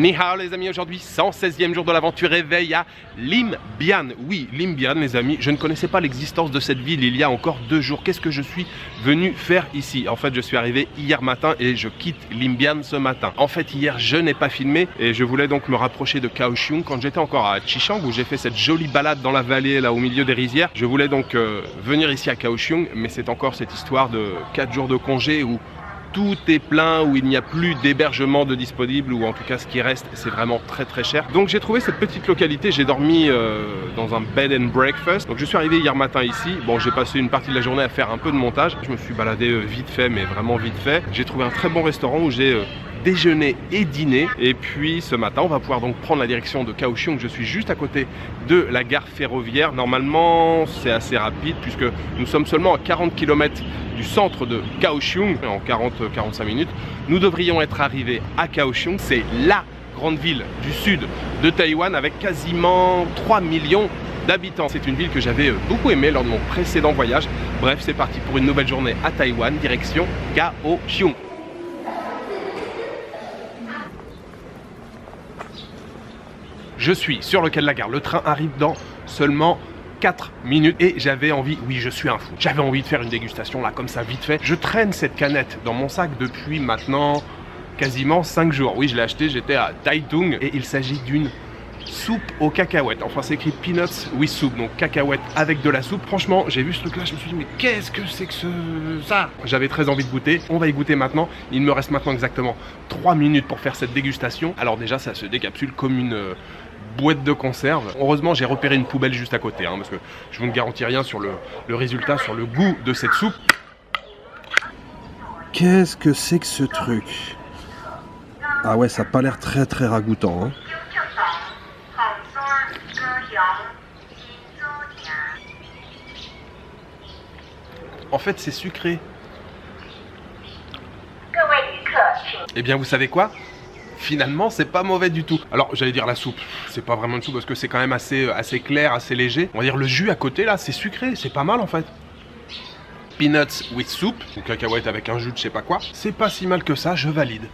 Ni hao les amis, aujourd'hui 116e jour de l'aventure éveil à Lim Bian. Oui, Lim Bian les amis, je ne connaissais pas l'existence de cette ville il y a encore 2 jours. Qu'est-ce que je suis venu faire ici? En fait je suis arrivé hier matin et je quitte Lim Bian ce matin. En fait hier je n'ai pas filmé et je voulais donc me rapprocher de Kaohsiung quand j'étais encore à Xishang où j'ai fait cette jolie balade dans la vallée là au milieu des rizières. Je voulais donc venir ici à Kaohsiung, mais c'est encore cette histoire de 4 jours de congé où tout est plein, où il n'y a plus d'hébergement de disponible, ou en tout cas ce qui reste c'est vraiment très cher. Donc j'ai trouvé cette petite localité, j'ai dormi dans un bed and breakfast. Donc je suis arrivé hier matin ici, bon j'ai passé une partie de la journée à faire un peu de montage. Je me suis baladé vite fait, mais vraiment vite fait. J'ai trouvé un très bon restaurant où j'ai déjeuner et dîner. Et puis ce matin on va pouvoir donc prendre la direction de Kaohsiung. Je suis juste à côté de la gare ferroviaire. Normalement c'est assez rapide puisque nous sommes seulement à 40 km du centre de Kaohsiung. En 40-45 minutes nous devrions être arrivés à Kaohsiung. C'est la grande ville du sud de Taïwan avec quasiment 3 millions d'habitants. C'est une ville que j'avais beaucoup aimée lors de mon précédent voyage. Bref, c'est parti pour une nouvelle journée à Taïwan, direction Kaohsiung. Je suis sur le quai de la gare, le train arrive dans seulement 4 minutes et j'avais envie, oui je suis un fou, j'avais envie de faire une dégustation là comme ça vite fait. Je traîne cette canette dans mon sac depuis maintenant quasiment 5 jours. Oui je l'ai acheté, j'étais à Taitung et il s'agit d'une soupe aux cacahuètes. Enfin c'est écrit peanuts with soup, donc cacahuètes avec de la soupe. Franchement j'ai vu ce truc là, je me suis dit mais qu'est-ce que c'est que ça? J'avais très envie de goûter, on va y goûter maintenant. Il me reste maintenant exactement 3 minutes pour faire cette dégustation. Alors déjà ça se décapsule comme une boîte de conserve. Heureusement j'ai repéré une poubelle juste à côté parce que je vous ne garantis rien sur le résultat, sur le goût de cette soupe. Qu'est-ce que c'est que ce truc? Ah ouais, ça n'a pas l'air très ragoûtant hein. En fait c'est sucré. Eh bien vous savez quoi? Finalement c'est pas mauvais du tout. Alors j'allais dire la soupe, c'est pas vraiment une soupe parce que c'est quand même assez clair, assez léger. On va dire le jus à côté là c'est sucré, c'est pas mal en fait. Peanuts with soup, ou cacahuète avec un jus de je sais pas quoi, c'est pas si mal que ça, je valide.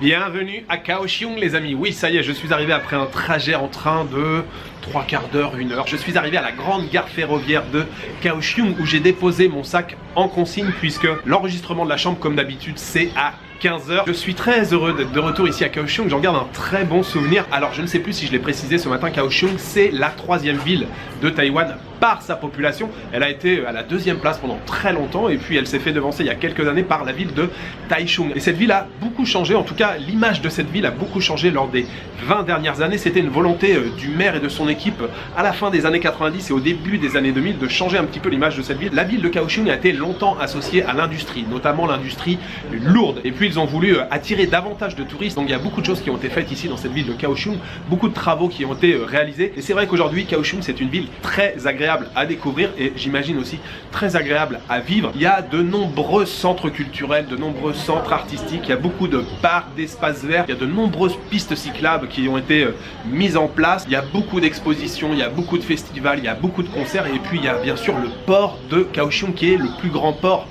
Bienvenue à Kaohsiung les amis. Oui, ça y est, je suis arrivé après un trajet en train de 3/4 d'heure, 1 heure. Je suis arrivé à la grande gare ferroviaire de Kaohsiung où j'ai déposé mon sac en consigne puisque l'enregistrement de la chambre comme d'habitude c'est à 15 h. Je suis très heureux d'être de retour ici à Kaohsiung, j'en garde un très bon souvenir. Alors je ne sais plus si je l'ai précisé ce matin, Kaohsiung c'est la 3e ville de Taïwan par sa population. Elle a été à la 2e place pendant très longtemps et puis elle s'est fait devancer il y a quelques années par la ville de Taichung. Et cette ville a beaucoup changé, en tout cas l'image de cette ville a beaucoup changé lors des 20 dernières années. C'était une volonté du maire et de son équipe à la fin des années 90 et au début des années 2000 de changer un petit peu l'image de cette ville. La ville de Kaohsiung a été longtemps associée à l'industrie, notamment l'industrie lourde. Et puis ils ont voulu attirer davantage de touristes. Donc il y a beaucoup de choses qui ont été faites ici dans cette ville de Kaohsiung, beaucoup de travaux qui ont été réalisés. Et c'est vrai qu'aujourd'hui Kaohsiung c'est une ville très agréable à découvrir et j'imagine aussi très agréable à vivre. Il y a de nombreux centres culturels, de nombreux centres artistiques, il y a beaucoup de parcs, d'espaces verts, il y a de nombreuses pistes cyclables qui ont été mises en place, il y a beaucoup d'expositions, il y a beaucoup de festivals, il y a beaucoup de concerts et puis il y a bien sûr le port de Kaohsiung qui est le plus grand port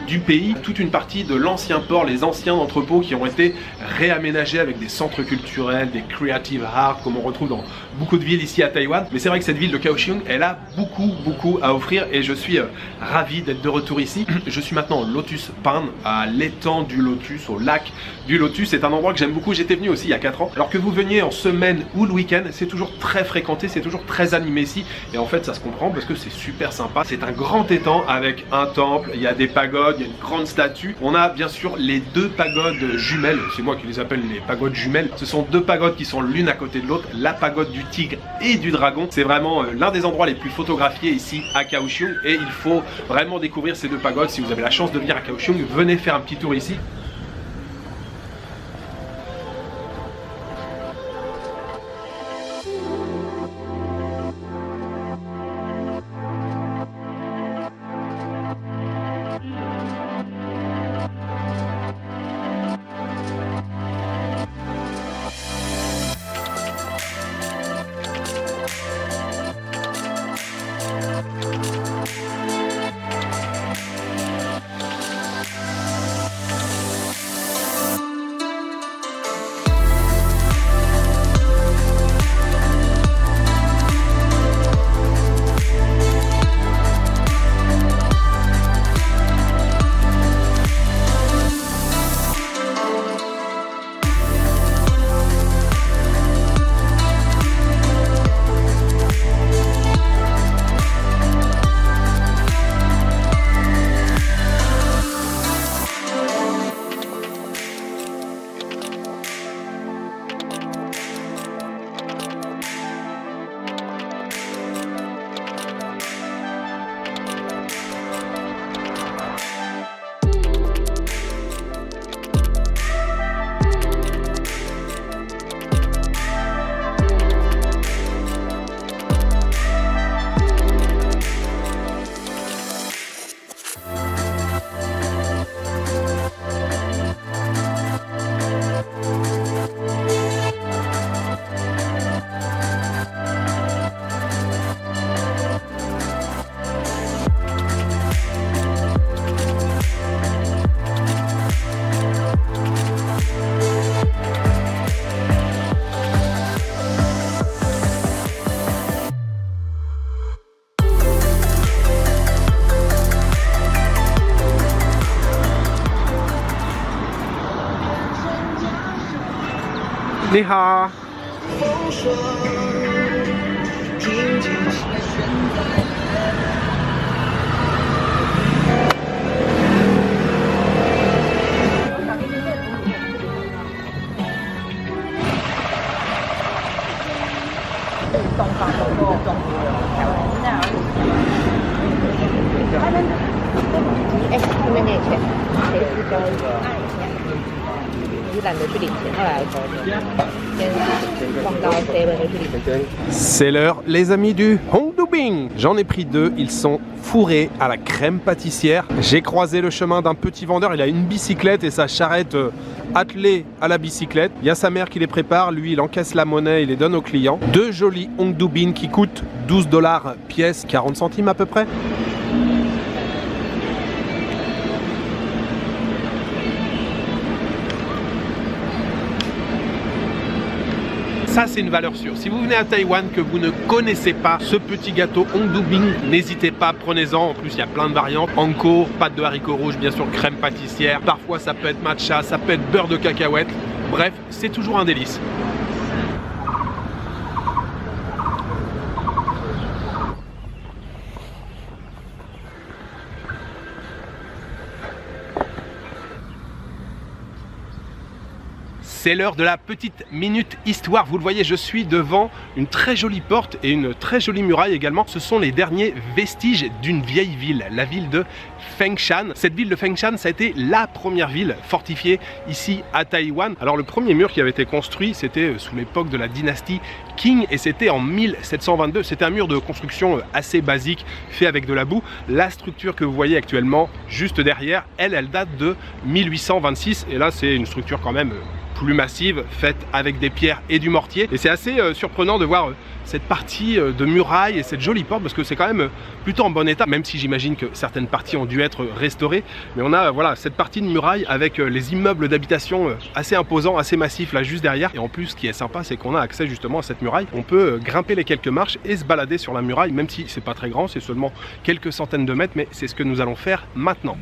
du pays, toute une partie de l'ancien port, les anciens entrepôts qui ont été réaménagés avec des centres culturels, des creative arts comme on retrouve dans beaucoup de villes ici à Taïwan. Mais c'est vrai que cette ville de Kaohsiung, elle a beaucoup à offrir et je suis ravi d'être de retour ici. Je suis maintenant au Lotus Pond, à l'étang du Lotus, au lac du Lotus. C'est un endroit que j'aime beaucoup, j'étais venu aussi il y a 4 ans. Alors que vous veniez en semaine ou le week-end, c'est toujours très fréquenté, c'est toujours très animé ici. Et en fait ça se comprend parce que c'est super sympa. C'est un grand étang avec un temple, il y a des pagodes, il y a une grande statue. On a bien sûr les 2 pagodes jumelles, c'est moi qui les appelle les pagodes jumelles. Ce sont 2 pagodes qui sont l'une à côté de l'autre, la pagode du tigre et du dragon. C'est vraiment l'un des endroits les plus photographiés ici à Kaohsiung et il faut vraiment découvrir ces 2 pagodes. Si vous avez la chance de venir à Kaohsiung, venez faire un petit tour ici. Ni hao. C'est l'heure, les amis du Hongdubing. J'en ai pris 2, ils sont fourrés à la crème pâtissière. J'ai croisé le chemin d'un petit vendeur, il a une bicyclette et sa charrette attelée à la bicyclette. Il y a sa mère qui les prépare, lui il encaisse la monnaie et les donne aux clients. 2 jolis Hongdubing qui coûtent 12 $ pièce, 40 centimes à peu près. Ça, c'est une valeur sûre. Si vous venez à Taïwan, que vous ne connaissez pas ce petit gâteau Ongdu Bing, n'hésitez pas, prenez-en. En plus, il y a plein de variantes. Anko, pâte de haricots rouges, bien sûr, crème pâtissière. Parfois, ça peut être matcha, ça peut être beurre de cacahuète. Bref, c'est toujours un délice. C'est l'heure de la petite minute histoire. Vous le voyez, je suis devant une très jolie porte et une très jolie muraille également. Ce sont les derniers vestiges d'une vieille ville, la ville de Fengshan. Cette ville de Fengshan, ça a été la première ville fortifiée ici à Taïwan. Alors le premier mur qui avait été construit, c'était sous l'époque de la dynastie Qing et c'était en 1722. C'était un mur de construction assez basique, fait avec de la boue. La structure que vous voyez actuellement juste derrière, elle date de 1826 et là c'est une structure quand même plus massive, faite avec des pierres et du mortier. Et c'est assez surprenant de voir cette partie de muraille et cette jolie porte parce que c'est quand même plutôt en bon état, même si j'imagine que certaines parties ont dû être restaurées. Mais on a voilà cette partie de muraille avec les immeubles d'habitation assez imposants, assez massifs là juste derrière. Et en plus, ce qui est sympa, c'est qu'on a accès justement à cette muraille. On peut grimper les quelques marches et se balader sur la muraille, même si c'est pas très grand, c'est seulement quelques centaines de mètres, mais c'est ce que nous allons faire maintenant.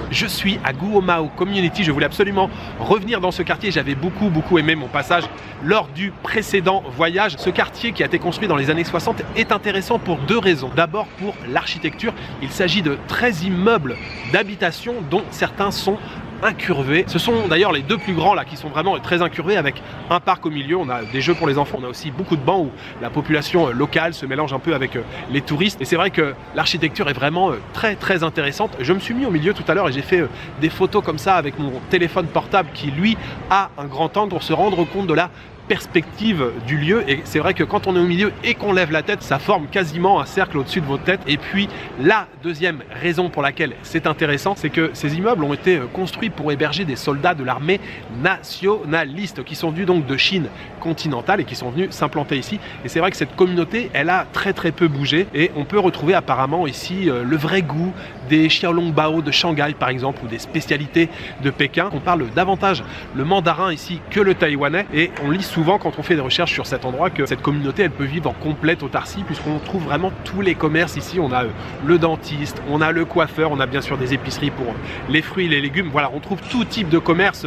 Je suis à Guomao Community, je voulais absolument revenir dans ce quartier, j'avais beaucoup aimé mon passage lors du précédent voyage. Ce quartier qui a été construit dans les années 60 est intéressant pour deux raisons. D'abord pour l'architecture, il s'agit de 13 immeubles d'habitation dont certains sont incurvés. Ce sont d'ailleurs les deux plus grands là qui sont vraiment très incurvés avec un parc au milieu. On a des jeux pour les enfants, on a aussi beaucoup de bancs où la population locale se mélange un peu avec les touristes. Et c'est vrai que l'architecture est vraiment très intéressante. Je me suis mis au milieu tout à l'heure et j'ai fait des photos comme ça avec mon téléphone portable qui lui a un grand angle pour se rendre compte de la perspective du lieu. Et c'est vrai que quand on est au milieu et qu'on lève la tête, ça forme quasiment un cercle au-dessus de votre tête. Et puis la deuxième raison pour laquelle c'est intéressant, c'est que ces immeubles ont été construits pour héberger des soldats de l'armée nationaliste qui sont venus donc de Chine continentale et qui sont venus s'implanter ici. Et c'est vrai que cette communauté, elle a très peu bougé et on peut retrouver apparemment ici le vrai goût des xiaolongbao de Shanghai par exemple ou des spécialités de Pékin. On parle davantage le mandarin ici que le taïwanais et on lit souvent quand on fait des recherches sur cet endroit que cette communauté elle peut vivre en complète autarcie puisqu'on trouve vraiment tous les commerces ici. On a le dentiste, on a le coiffeur, on a bien sûr des épiceries pour les fruits et les légumes. Voilà, on trouve tout type de commerce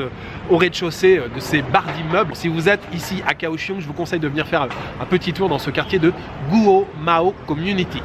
au rez-de-chaussée de ces barres d'immeubles. Si vous êtes ici à Kaohsiung, je vous conseille de venir faire un petit tour dans ce quartier de Guomao Community.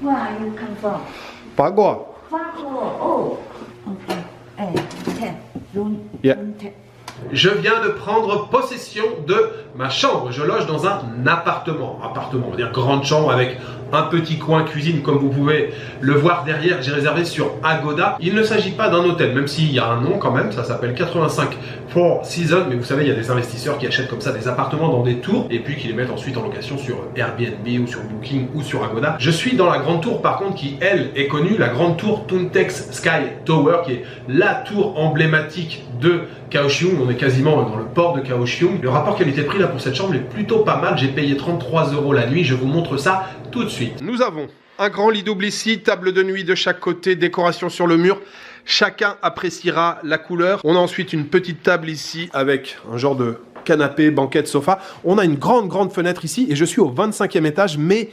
Where are you come from? Pagua. Oh. Okay. 10. Room Yeah. 10. Je viens de prendre possession de ma chambre. Je loge dans un appartement. Appartement, on va dire grande chambre avec un petit coin cuisine comme vous pouvez le voir derrière. J'ai réservé sur Agoda. Il ne s'agit pas d'un hôtel, même s'il y a un nom quand même. Ça s'appelle 85 Four Seasons. Mais vous savez, il y a des investisseurs qui achètent comme ça des appartements dans des tours et puis qui les mettent ensuite en location sur Airbnb ou sur Booking ou sur Agoda. Je suis dans la grande tour par contre qui, elle, est connue. La grande tour Tuntex Sky Tower qui est la tour emblématique de Kaohsiung. On est quasiment dans le port de Kaohsiung. Le rapport qualité-prix là pour cette chambre est plutôt pas mal. J'ai payé 33 € la nuit. Je vous montre ça tout de suite. Nous avons un grand lit double ici, table de nuit de chaque côté, décoration sur le mur. Chacun appréciera la couleur. On a ensuite une petite table ici avec un genre de canapé, banquette, sofa. On a une grande fenêtre ici et je suis au 25e étage, mais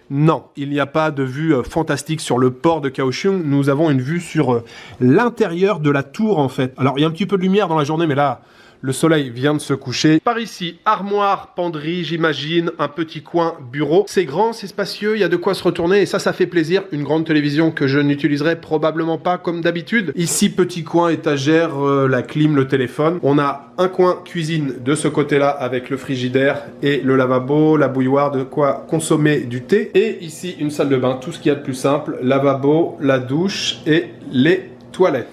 non, il n'y a pas de vue fantastique sur le port de Kaohsiung. Nous avons une vue sur l'intérieur de la tour en fait. Alors il y a un petit peu de lumière dans la journée, mais là, le soleil vient de se coucher. Par ici, armoire, penderie, j'imagine, un petit coin bureau. C'est grand, c'est spacieux, il y a de quoi se retourner et ça fait plaisir. Une grande télévision que je n'utiliserai probablement pas comme d'habitude. Ici, petit coin étagère, la clim, le téléphone. On a un coin cuisine de ce côté-là avec le frigidaire et le lavabo, la bouilloire, de quoi consommer du thé. Et ici, une salle de bain, tout ce qu'il y a de plus simple. Lavabo, la douche et les toilettes.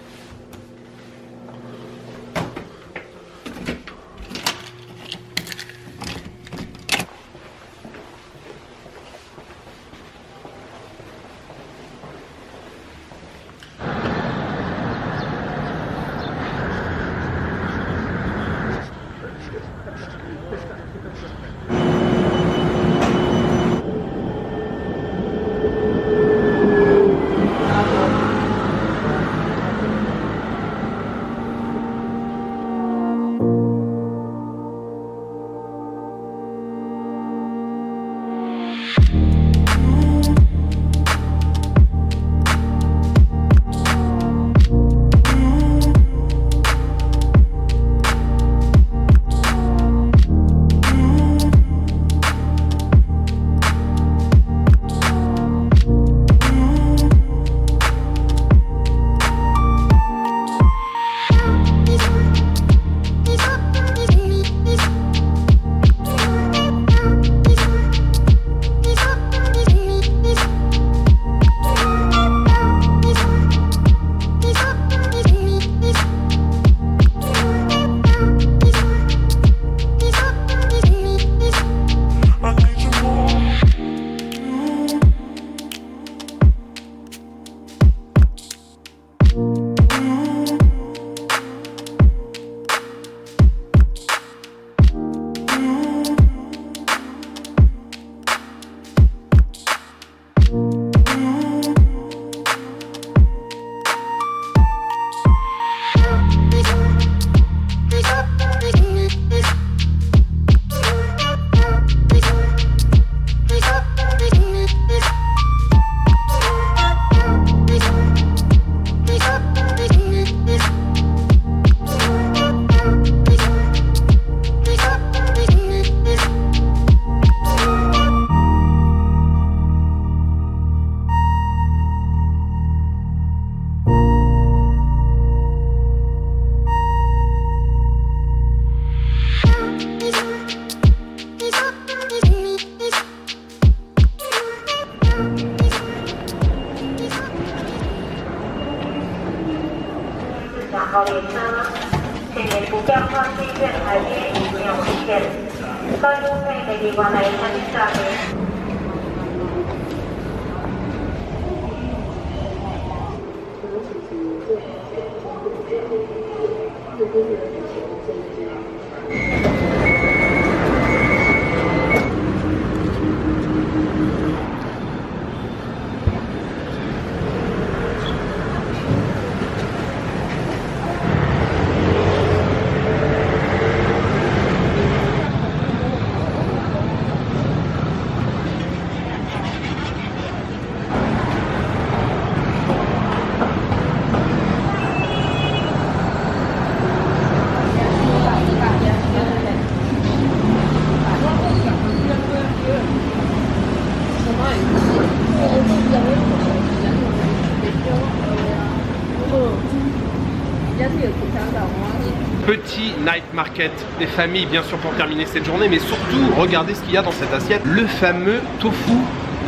Petit night market des familles, bien sûr, pour terminer cette journée, mais surtout, regardez ce qu'il y a dans cette assiette, le fameux tofu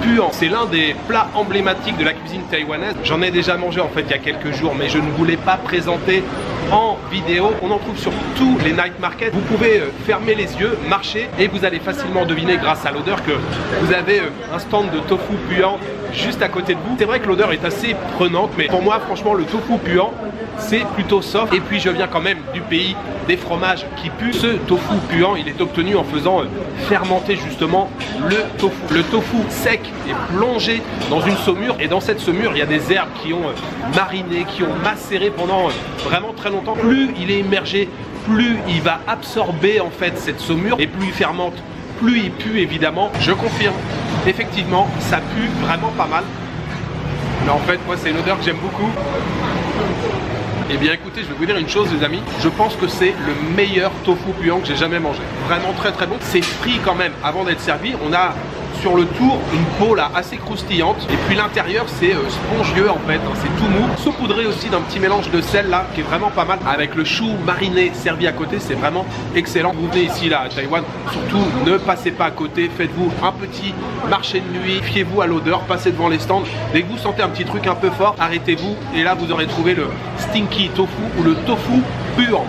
puant. C'est l'un des plats emblématiques de la cuisine taïwanaise. J'en ai déjà mangé en fait il y a quelques jours, mais je ne voulais pas présenter en vidéo. On en trouve sur tous les night markets. Vous pouvez fermer les yeux, marcher et vous allez facilement deviner grâce à l'odeur que vous avez un stand de tofu puant juste à côté de vous. C'est vrai que l'odeur est assez prenante, mais pour moi franchement le tofu puant c'est plutôt soft. Et puis je viens quand même du pays des fromages qui puent. Ce tofu puant il est obtenu en faisant fermenter justement le tofu. Le tofu sec est plongé dans une saumure et dans cette saumure il y a des herbes qui ont mariné, qui ont macéré pendant vraiment très longtemps. Plus il est immergé, plus il va absorber en fait cette saumure et plus il fermente, plus il pue évidemment. Je confirme, effectivement ça pue vraiment pas mal. Mais en fait moi c'est une odeur que j'aime beaucoup. Eh bien écoutez, je vais vous dire une chose les amis, je pense que c'est le meilleur tofu puant que j'ai jamais mangé. Vraiment très très bon. C'est frit quand même avant d'être servi. On a sur le tour une peau là assez croustillante et puis l'intérieur c'est spongieux en fait, c'est tout mou. Saupoudré aussi d'un petit mélange de sel là qui est vraiment pas mal avec le chou mariné servi à côté, c'est vraiment excellent. Vous venez ici là à Taïwan, surtout ne passez pas à côté, faites-vous un petit marché de nuit, fiez-vous à l'odeur, passez devant les stands. Dès que vous sentez un petit truc un peu fort, arrêtez-vous et là vous aurez trouvé le stinky tofu ou le tofu puant.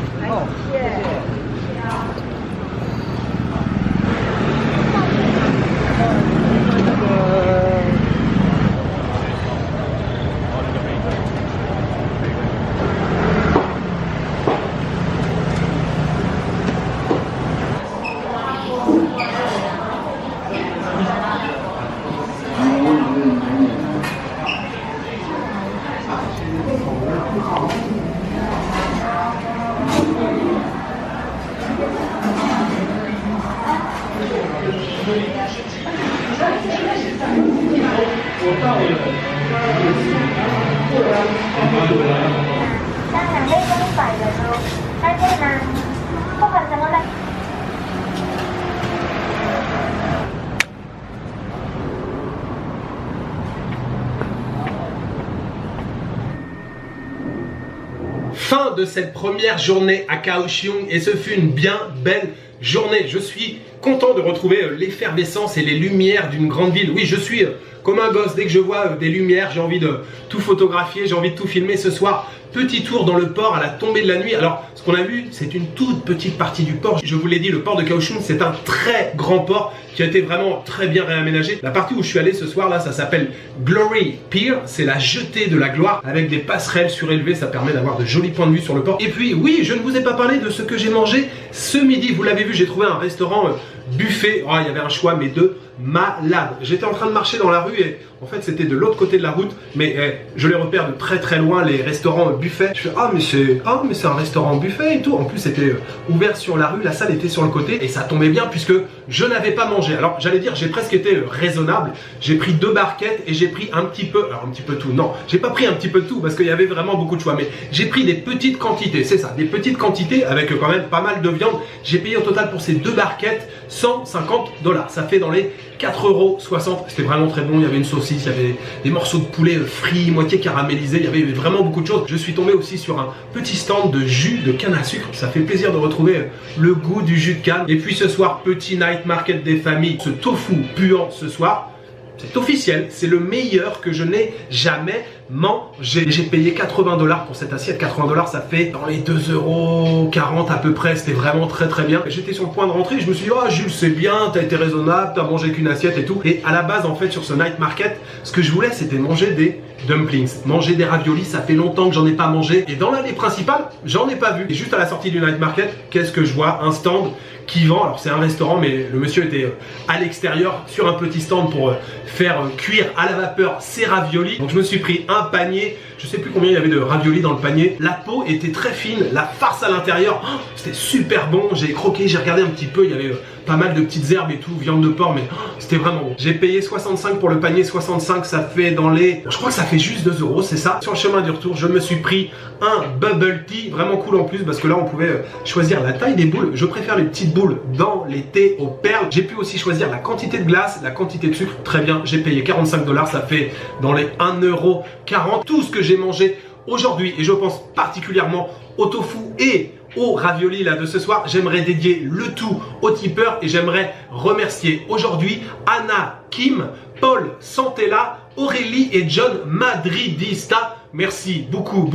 Fin de cette première journée à Kaohsiung et ce fut une bien belle journée. Je suis content de retrouver l'effervescence et les lumières d'une grande ville. Oui, je suis comme un gosse, dès que je vois des lumières, j'ai envie de tout photographier, j'ai envie de tout filmer. Ce soir, petit tour dans le port à la tombée de la nuit. Alors, ce qu'on a vu, c'est une toute petite partie du port. Je vous l'ai dit, le port de Kaohsiung, c'est un très grand port qui a été vraiment très bien réaménagé. La partie où je suis allé ce soir là, ça s'appelle Glory Pier, c'est la jetée de la gloire avec des passerelles surélevées, ça permet d'avoir de jolis points de vue sur le port. Et puis oui, je ne vous ai pas parlé de ce que j'ai mangé ce midi, vous l'avez vu, j'ai trouvé un restaurant buffet, oh, il y avait un choix mais de malade. J'étais en train de marcher dans la rue et en fait c'était de l'autre côté de la route, mais je les repère de très très loin, les restaurants buffets. Je fais ah mais c'est un restaurant buffet et tout. En plus c'était ouvert sur la rue, la salle était sur le côté et ça tombait bien puisque je n'avais pas mangé. Alors j'allais dire j'ai presque été raisonnable, j'ai pris 2 barquettes et j'ai pris un petit peu, alors un petit peu tout, non, j'ai pas pris un petit peu de tout parce qu'il y avait vraiment beaucoup de choix, mais j'ai pris des petites quantités, c'est ça, des petites quantités avec quand même pas mal de viande. J'ai payé au total pour ces 2 barquettes $150, ça fait dans les 4,60 €. C'était vraiment très bon, il y avait une saucisse, il y avait des morceaux de poulet frits, moitié caramélisés, il y avait vraiment beaucoup de choses. Je suis tombé aussi sur un petit stand de jus de canne à sucre, ça fait plaisir de retrouver le goût du jus de canne. Et puis ce soir, petit night market des familles, ce tofu puant ce soir, c'est officiel, c'est le meilleur que je n'ai jamais mangé. J'ai payé $80 pour cette assiette. $80 ça fait dans les 2,40 € à peu près, c'était vraiment très très bien. J'étais sur le point de rentrer, je me suis dit oh Jules c'est bien, t'as été raisonnable, t'as mangé qu'une assiette et tout. Et à la base en fait sur ce night market, ce que je voulais c'était manger des dumplings, manger des raviolis, ça fait longtemps que j'en ai pas mangé. Et dans l'allée principale, j'en ai pas vu. Et juste à la sortie du night market, qu'est-ce que je vois? Un stand qui vend, alors c'est un restaurant mais le monsieur était à l'extérieur sur un petit stand pour faire cuire à la vapeur ses raviolis. Donc je me suis pris un panier, je sais plus combien il y avait de raviolis dans le panier. La peau était très fine, la farce à l'intérieur, oh, c'était super bon. J'ai croqué, j'ai regardé un petit peu, il y avait pas mal de petites herbes et tout, viande de porc, mais oh, c'était vraiment bon. J'ai payé 65 pour le panier, 65 ça fait dans les... Je crois que ça fait juste 2 €, c'est ça. Sur le chemin du retour, je me suis pris un bubble tea, vraiment cool en plus parce que là on pouvait choisir la taille des boules. Je préfère les petites boules dans les thés aux perles. J'ai pu aussi choisir la quantité de glace, la quantité de sucre, très bien. J'ai payé 45 $, ça fait dans les 1,40 €. Tout ce que j'ai mangé aujourd'hui, et je pense particulièrement au tofu et aux raviolis là de ce soir. J'aimerais dédier le tout aux tipeurs et j'aimerais remercier aujourd'hui Anna, Kim, Paul Santella, Aurélie et John Madridista. Merci beaucoup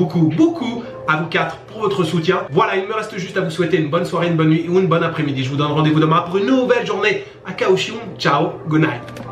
à vous quatre pour votre soutien. Voilà, il me reste juste à vous souhaiter une bonne soirée, une bonne nuit ou une bonne après-midi. Je vous donne rendez-vous demain pour une nouvelle journée à Kaohsiung. Ciao, good night.